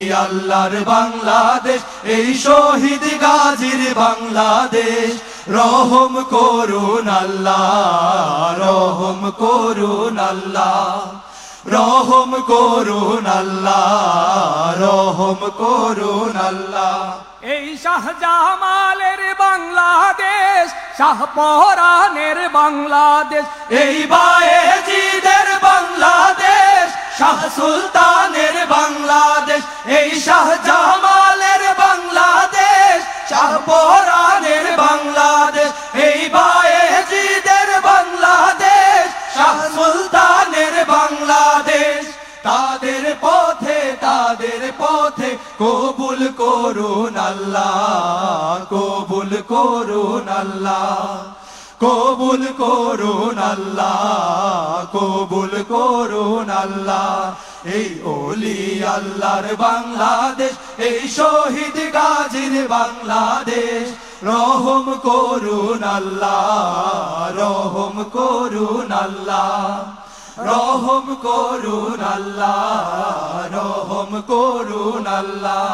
আল্লাহর বাংলাদেশ, এই শহীদ গাজীর বাংলাদেশ। রহম করুন আল্লাহ, রহম করুন আল্লাহ, রহম করুন আল্লাহ, রহম করুন আল্লাহ। এই শাহজামালের বাংলাদেশ, শাহপরানের বাংলাদেশ, এই বায়েজিদের বাংলাদেশ, শাহ সুলতানের বাংলাদেশ। এই শাহজামালের বাংলাদেশ, শাহপরানের বাংলাদেশ। এই বায়েজিদের বাংলাদেশ, শাহ সুলতানের বাংলাদেশ। তাদের পথে কবুল করুন আল্লাহ, কবুল করুন আল্লাহ, কবুল করুন আল্লাহ, কবুল করুন আল্লাহ। এই ওলি আল্লাহর বাংলাদেশ, এই শহীদ গাজীর বাংলাদেশ। রহম করুন আল্লাহ, রহম করুন আল্লাহ, রহম করুন আল্লাহ, রহম করুন আল্লাহ।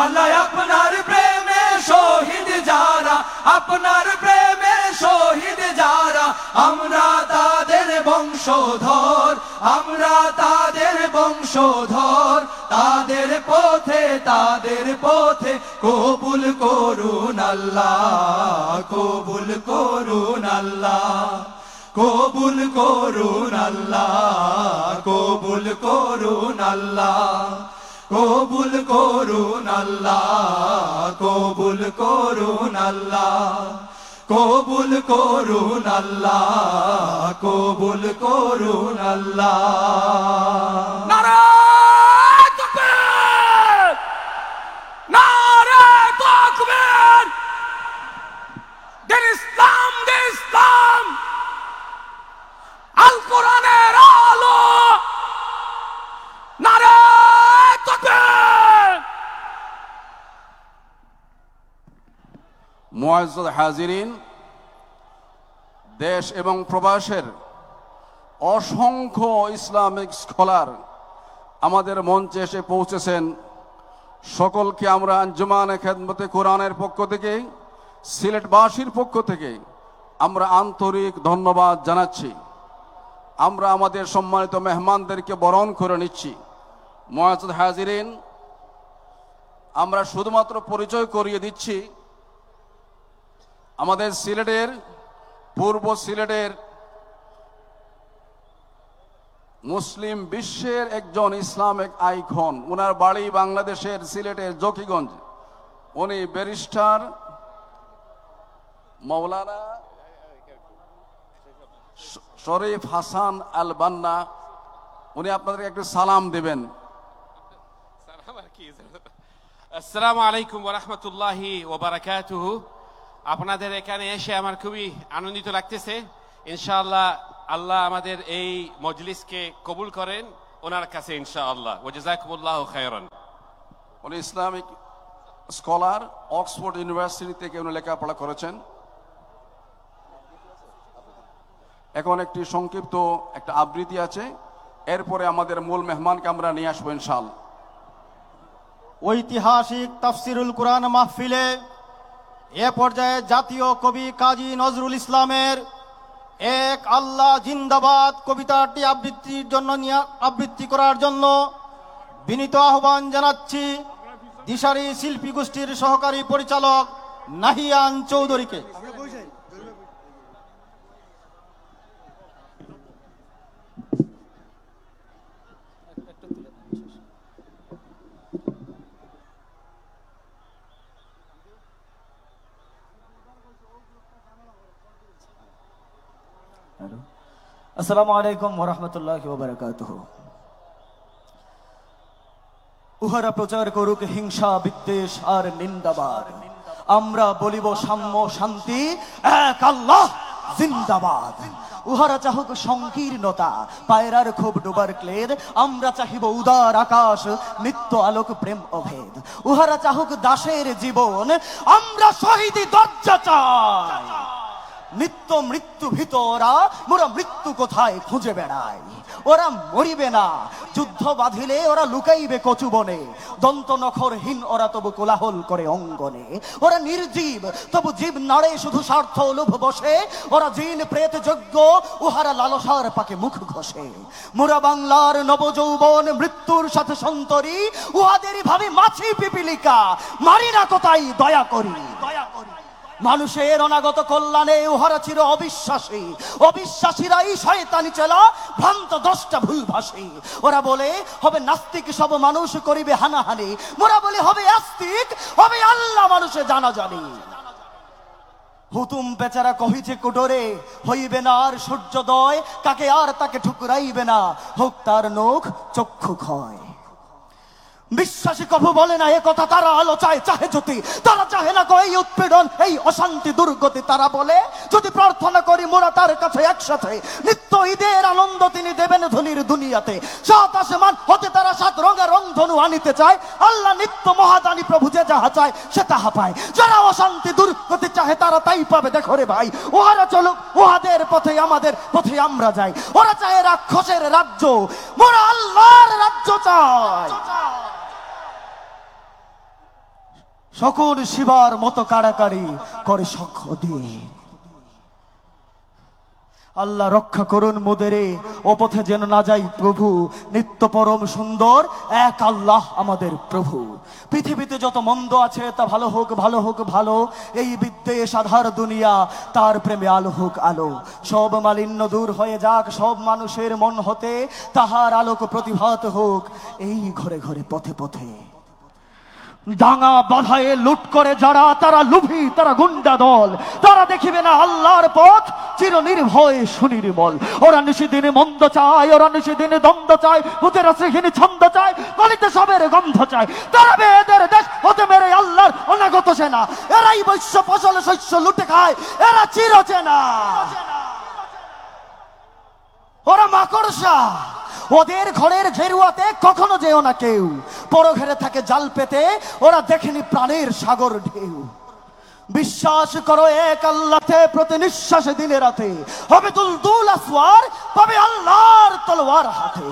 আল্লাহ আপনার প্রেমে শহীদ যারা, আপনার প্রেমে শহীদ যারা, আমরা তাদের বংশধর, আমরা তাদের বংশধর। তাদের পথে কবুল করুন আল্লাহ, কবুল করুন আল্লাহ, কবুল করুন আল্লাহ, কবুল করুন আল্লাহ, কবুল করুন আল্লাহ, কবুল করুন আল্লাহ, কবুল করুন আল্লাহ, কবুল করুন আল্লাহ। নারায়ে তাকবীর, নারায়ে তাকবীর। দিন ইসলাম, দিন ইসলাম, আল কোরআনের আলো। নারায়ে তাকবীর। মুআজ্জাজ হাজিরিন, দেশ এবং প্রবাসের অসংখ্য ইসলামিক স্কলার আমাদের মঞ্চে এসে পৌঁছেছেন। সকলকে আমরা আঞ্জুমানে খেদমতে কোরআনের পক্ষ থেকে, সিলেটবাসীর পক্ষ থেকে আমরা আন্তরিক ধন্যবাদ জানাচ্ছি। আমরা আমাদের সম্মানিত মেহমানদেরকে বরণ করে নিচ্ছি। মুআজ্জাজ হাজিরিন, আমরা শুধুমাত্র পরিচয় করিয়ে দিচ্ছি, আমাদের সিলেটের, পূর্ব সিলেটের মুসলিম বিশ্বের একজন ইসলামিক আইকন। ওনার বাড়ি বাংলাদেশের সিলেটের জকিগঞ্জ। উনি ব্যারিস্টার মৌলানা শরীফ হাসান আল বান্না। উনি আপনাদের একটু সালাম দেবেন। আসসালামু আলাইকুম ওয়া রাহমাতুল্লাহি ওয়া বারাকাতুহু। আপনাদের এখানে এসে আমার খুবই আনন্দিত লাগতেছে। ইনশাআল্লাহ আল্লাহ আমাদের এই মজলিসকে কবুল করেন ওনার কাছে ইনশাআল্লাহ। ওয়া জাযাকুমুল্লাহু খায়রান। উনি ইসলামিক স্কলার, অক্সফোর্ড ইউনিভার্সিটি থেকে উনি লেখাপড়া করেছেন। এখন একটি সংক্ষিপ্ত একটা আবৃত্তি আছে, এরপরে আমাদের মূল মেহমানকে আমরা নিয়ে আসবো ইনশাআল্লাহ। ঐতিহাসিক তাফসিরুল কোরআন মাহফিলে এ পর্যায়ে জাতীয় কবি কাজী নজরুল ইসলামের এক আল্লাহ জিন্দাবাদ কবিতাটি আবৃত্তি করার জন্য বিনীত আহ্বান জানাচ্ছি দিশারি শিল্পী গোষ্ঠীর সহকারী পরিচালক নাহিয়ান চৌধুরীকে। আসসালামু আলাইকুম ওয়া রাহমাতুল্লাহি ওয়া বারাকাতুহু। উহারা প্রচার করুক হিংসা, বিদ্বেষ আর নিন্দাবাদ, আমরা বলিব সাম্য, শান্তি, এক আল্লাহ জিন্দাবাদ। উহারা চাহুক সংকীর্ণতা, পায়রার খুব ডোবার ক্লেদ, আমরা চাহিব উদার আকাশ, নিত্য আলোক, প্রেম অভেদ। উহারা চাহুক দাসের জীবন, আমরা শহীদি দরজা চাই। নিত্য মৃত্যু ভিতরা মোরা মৃত্যু কোথায় খুঁজে বেড়াই। ওরা মরিবে না, যুদ্ধ বাঁধিলে ওরা লুকাইবে কচু বনে, দন্ত নখরহীন ওরা তবু কোলাহল করে অঙ্গনে। ওরা নির্জীব তবু জীব নাড়ে শুধু স্বার্থ লোভ বসে, ওরা জিন প্রেত যজ্ঞ উহারা লালসার পাকে মুখ ঘষে। মোরা বাংলার নবযৌবন মৃত্যুর সাথে সন্তরী, উহাদেরই ভাবি মাছি পিপিলিকা, মারি না কোথায় দয়া করি। মানুষের অনাগত কল্যাণে উহারা চির অবিশ্বাসী, অবিশ্বাসীরাই শয়তানি চেলা ভ্রান্ত দশটা ভুলভাসী। ওরা বলে হবে নাস্তিক সব মানুষ করিবে হানাহানি, মোরা বলে হবে আস্তিক হবে আল্লাহ মানুষে জানা জানি। হুতুম বেচারা কহিছে কুটরে, হইবে না আর সূর্যোদয়, কাকে আর তাকে ঠুকরাইবে না, হোক তার নখ চক্ষু ক্ষয়। বিশ্বাসী কভু বলে না এ কথা, তারা আলো চায় চাহে জ্যোতি, তারা চাহে না এই উৎপীড়ন এই অশান্তি দুর্গতি। তারা বলে যদি প্রার্থনা করি মোরা তার কাছে একসাথে, নিত্য ঈদের আনন্দ তিনি দেবেন ধনির দুনিয়াতে। সাত আসমান হতে তারা সাত রঙের রংধনু আনিতে চায়, আল্লাহ নিত্য মহাদানী প্রভু যে যাহা চায় সে তাহা পায়। যারা অশান্তি দুর্গতি চাহে তারা তাই পাবে। দেখো রে ভাই, ওহারা চলুক উহাদের পথে, আমাদের পথে আমরা যাই। ওরা চায় রাক্ষসের রাজ্য, মোরা আল্লাহর রাজ্য চাই। সকল শিবার মতো কাড়াকাড়ি করে শখ দিয়ে। আল্লাহ রক্ষা করুন মোদেরে, ও পথে যেন না যাই প্রভু। নিত্য পরম সুন্দর এক আল্লাহ আমাদের প্রভু। পৃথিবীতে যত মন্দ আছে তা ভালো হোক ভালো হোক ভালো, এই বিদ্বেষ আধার দুনিয়া তার প্রেমে আলো হোক আলো। সব মালিন্য দূর হয়ে যাক সব মানুষের মন হতে, তাহার আলোক প্রতিভাত হোক এই ঘরে ঘরে পথে পথে। ডাঙা বাধায়ে লুট করে যারা, তারা লুভি, তারা গুন্ডা দল, তারা দেখিবে না আল্লাহর পথ চির নির্ভয় সুনির্মল। ওরা নিশিদিনে মন্দ চায়, ওরা নিশিদিনে দ্বন্দ্ব চায়, ভূতের শ্রীহীন ছন্দ চায়, গলিতে সবের গন্ধ চায়। তারা এদের দেশ হতে মেরে আল্লাহর অনাগত সেনা, এরাই বৈশ্য ফসল শস্য লুটে খায়, এরা চির চেনা। ওরা মাকড়সা, ওদের ঘরের ঘেরুয়াতে কখনো যেও না কেউ, পর ঘেরে থাকে জাল পেতে, ওরা দেখেনি প্রাণের সাগর ঢেউ। বিশ্বাস করো এক আল্লাহতে, প্রতি নিঃশ্বাসে দিনে রাতে হবে তুলতুল আসওয়ার, পাবে আল্লাহর তলোয়ার হাতে।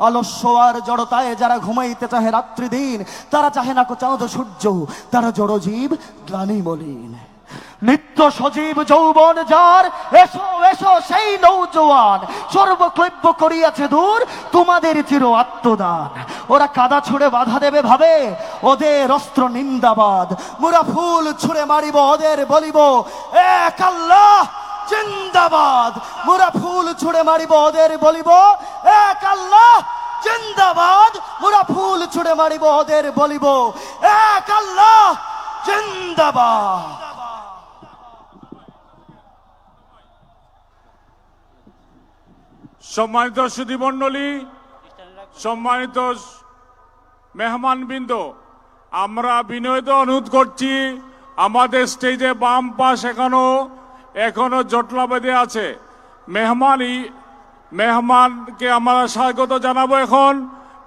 আলস্য আর জড়তায় যারা ঘুমাইতে চাহে রাত্রি দিন, তারা চাহে না কো চাঁদ সূর্য, তারা জড়জীব গ্লানি মলিন। নিত্য সজীব যৌবন যার, এসো এসো সেই নৌজওয়ান, সর্বক্লব্য করিয়াছে দূর তোমাদের চির আত্মদান। ওরা কাদা ছুঁড়ে বাধা দেবে ভাবে, ওদের অস্ত্র নিন্দাবাদ। মোরা ফুল ছুঁড়ে মারিব ওদের বলিব এক আল্লাহ জিন্দাবাদ। মোরা ফুল ছুঁড়ে মারিব ওদের বলিব এক আল্লাহ জিন্দাবাদ। মোরা ফুল ছুঁড়ে মারিব ওদের বলিব এক আল্লাহ জিন্দাবাদ। সম্মানিত সুধীমণ্ডলী, সম্মানিত মেহমানবৃন্দ, আমরা বিনয়িত অনুরোধ করছি, আমাদের স্টেজে বাম পাশ এখনো জটলা বেঁধে আছে। মেহমানকে আমরা স্বাগত জানাবো। এখন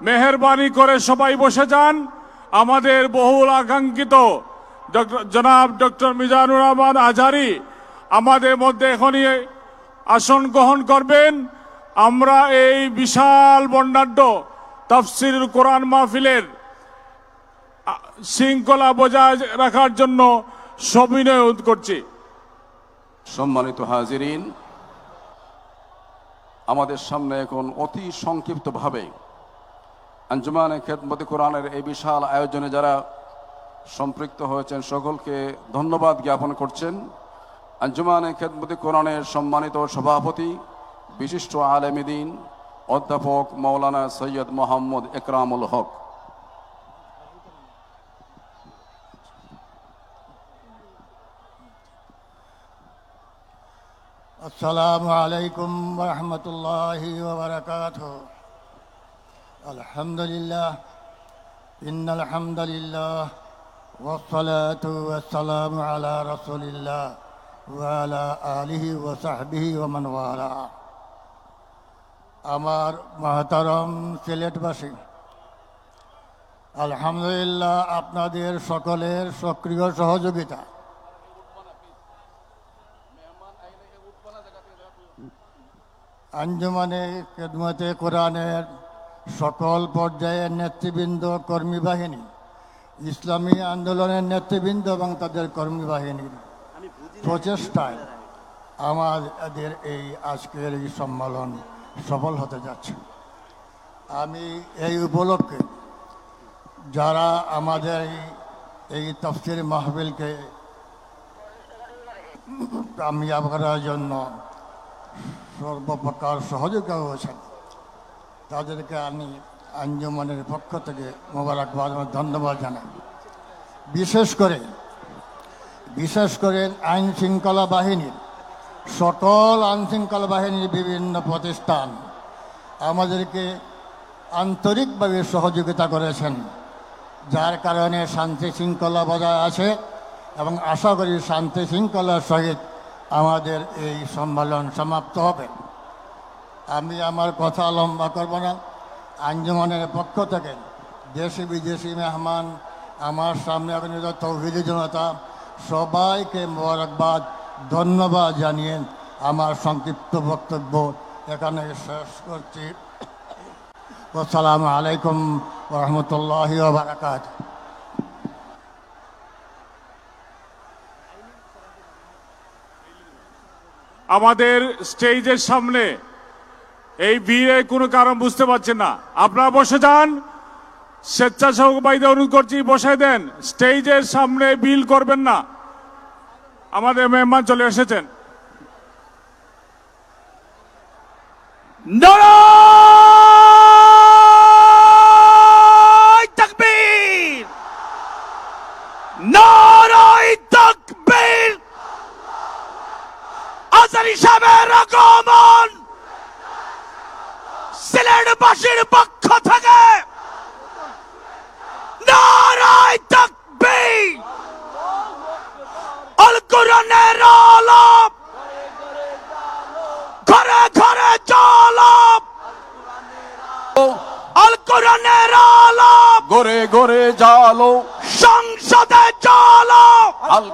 মেহেরবানি করে সবাই বসে যান। আমাদের বহুল আকাঙ্ক্ষিত জনাব ডক্টর মিজানুর রহমান আজহারী আমাদের মধ্যে এখনই আসন গ্রহণ করবেন। আমরা এই বিশাল বর্ণাঢ্য তাফসীরুল কোরআন মাহফিলের শৃঙ্খলা বজায় রাখার জন্য সবিনয় অনুরোধ করছি। সম্মানিত হাজিরিন, আমাদের সামনে এখন অতি সংক্ষিপ্তভাবে আঞ্জুমানে খেদমতে কোরআনের এই বিশাল আয়োজনে যারা সম্পৃক্ত হয়েছেন সকলকে ধন্যবাদ জ্ঞাপন করছেন। আঞ্জুমানে খেদমতে কোরআনের সম্মানিত সভাপতি বিশিষ্ট আলেম দ্বীন অধ্যাপক মাওলানা সৈয়দ মোহাম্মদ একরামুল হক, আসসালামু আলাইকুম ওয়া রাহমাতুল্লাহি ওয়া বারাকাতুহু। আলহামদুলিল্লাহ, ইন্নাল হামদালিল্লাহ ওয়াস সালাতু ওয়াস সালামু আলা রাসূলিল্লাহ ওয়া আলা আলিহি ওয়া সাহবিহি ওয়া মান ওয়ালা। আমার মহতারম সিলেটবাসী, আলহামদুলিল্লাহ আপনাদের সকলের সক্রিয় সহযোগিতা আঞ্জুমানে খেদমতে কোরআনের সকল পর্যায়ের নেতৃবৃন্দ, কর্মী বাহিনী, ইসলামী আন্দোলনের নেতৃবৃন্দ এবং তাদের কর্মী বাহিনীর প্রচেষ্টায় আমাদের এই আজকের এই সম্মেলন সফল হতে যাচ্ছে। আমি এই উপলক্ষে যারা আমাদের এই তাফসীর মাহফিলকে কামিয়াব করার জন্য সর্বপ্রকার সহযোগিতা করেছেন, তাদেরকে আমি আঞ্জুমানের পক্ষ থেকে মোবারকবাদ এবং ধন্যবাদ জানাই। বিশেষ করে আইন শৃঙ্খলা বাহিনীর, সকল আইন শৃঙ্খলা বাহিনীর বিভিন্ন প্রতিষ্ঠান আমাদেরকে আন্তরিকভাবে সহযোগিতা করেছেন, যার কারণে শান্তি শৃঙ্খলা বজায় আছে এবং আশা করি শান্তি শৃঙ্খলার সহিত আমাদের এই সম্মেলন সমাপ্ত হবে। আমি আমার কথা লম্বা করব না। আঞ্জুমানের পক্ষ থেকে দেশি বিদেশি মেহমান, আমার সামনে আগত তৌহিদি জনতা, সবাইকে মোবারকবাদ, ধন্যবাদ জানিয়ে আমার সংক্ষিপ্ত বক্তব্য এখানে শেষ করছি। আসসালামু আলাইকুম ওয়া রাহমাতুল্লাহি ওয়া বারাকাতুহু। আমাদের স্টেজের সামনে এই ভিড়ে কোনো কারণ বুঝতে পারছেন না, আপনারা বসে যান। স্বেচ্ছাসেবক ভাইদের অনুরোধ করছি বসে দেন, স্টেজের সামনে বিল করবেন না। আমাদের মেহমান চলে এসেছেন। নারায়ে তাকবীর, নারায়ে তাকবীর। আজারি সাহেবের আগমন সিলেটবাসীর পক্ষ থেকে নারায়ে তাকবীর। আল কোরআনের আলো ঘরে ঘরে জ্বালো, আল কোরআনের আলো গড়ে গড়ে জালো, সংসদে জ্বালো, আল